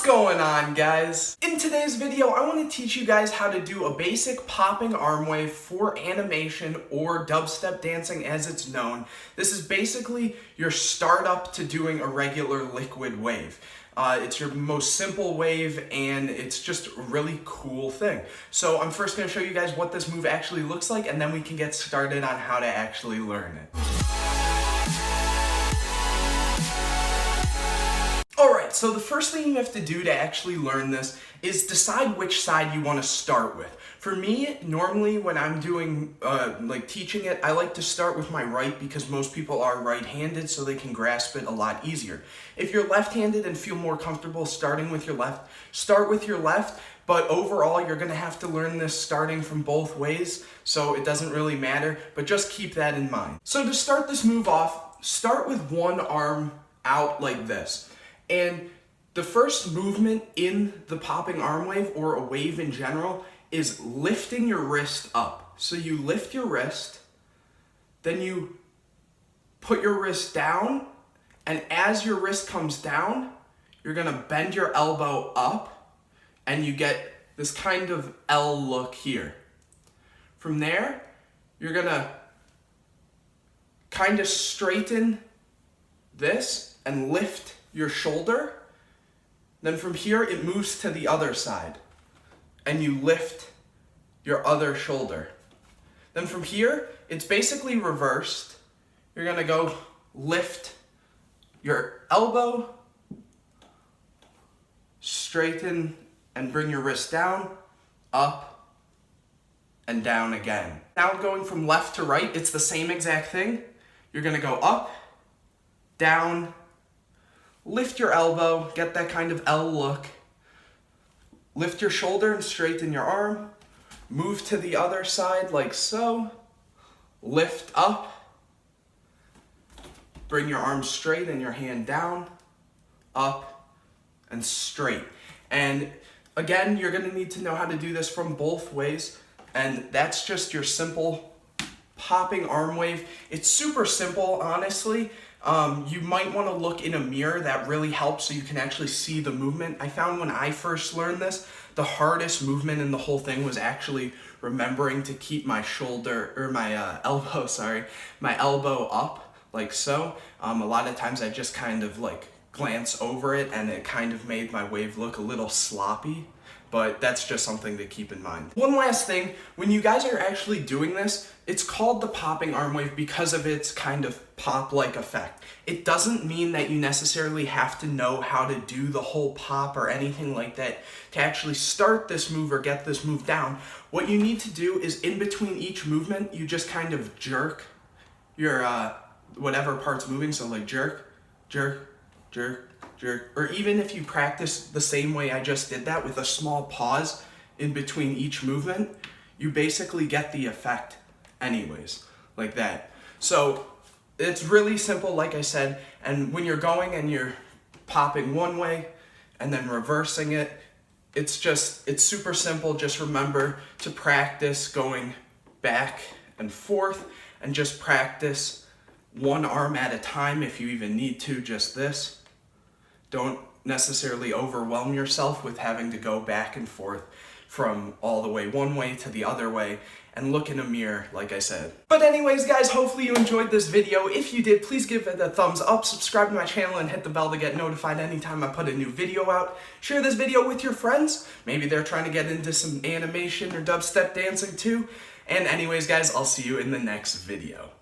What's going on, guys? In today's video, I want to teach you guys how to do a basic popping arm wave for animation or dubstep dancing as it's known. This is basically your startup to doing a regular liquid wave. It's your most simple wave and it's just a really cool thing. So I'm first going to show you guys what this move actually looks like and then we can get started on how to actually learn it. Alright, so the first thing you have to do to actually learn this is decide which side you want to start with. For me, normally when I'm doing, teaching it, I like to start with my right because most people are right-handed so they can grasp it a lot easier. If you're left-handed and feel more comfortable starting with your left, start with your left, but overall you're going to have to learn this starting from both ways, so it doesn't really matter, but just keep that in mind. So to start this move off, start with one arm out like this. And the first movement in the popping arm wave, or a wave in general, is lifting your wrist up. So you lift your wrist, then you put your wrist down, and as your wrist comes down, you're gonna bend your elbow up, and you get this kind of L look here. From there, you're gonna kind of straighten this and lift your shoulder. Then from here it moves to the other side and you lift your other shoulder. Then from here it's basically reversed. You're gonna go lift your elbow, straighten and bring your wrist down, up and down again. Now going from left to right, it's the same exact thing. You're gonna go up, down, lift your elbow, get that kind of L look, lift your shoulder and straighten your arm, move to the other side like so, lift up, bring your arm straight and your hand down, up, and straight. And again, you're gonna need to know how to do this from both ways, and that's just your simple popping arm wave. It's super simple, honestly. You might want to look in a mirror. That really helps so you can actually see the movement. I found when I first learned this, the hardest movement in the whole thing was actually remembering to keep my shoulder, or my elbow up, like so. A lot of times I just kind of glance over it and it kind of made my wave look a little sloppy. But that's just something to keep in mind. One last thing, when you guys are actually doing this, it's called the popping arm wave because of its kind of pop-like effect. It doesn't mean that you necessarily have to know how to do the whole pop or anything like that to actually start this move or get this move down. What you need to do is in between each movement, you just kind of jerk your whatever part's moving, so like jerk, jerk, jerk, jerk, or even if you practice the same way I just did that with a small pause in between each movement, you basically get the effect anyways, like that. So it's really simple, like I said, and when you're going and you're popping one way and then reversing it, it's super simple. Just remember to practice going back and forth and just practice one arm at a time if you even need to, just this. Don't necessarily overwhelm yourself with having to go back and forth from all the way one way to the other way and look in a mirror, like I said. But anyways, guys, hopefully you enjoyed this video. If you did, please give it a thumbs up, subscribe to my channel, and hit the bell to get notified anytime I put a new video out. Share this video with your friends. Maybe they're trying to get into some animation or dubstep dancing too. And anyways, guys, I'll see you in the next video.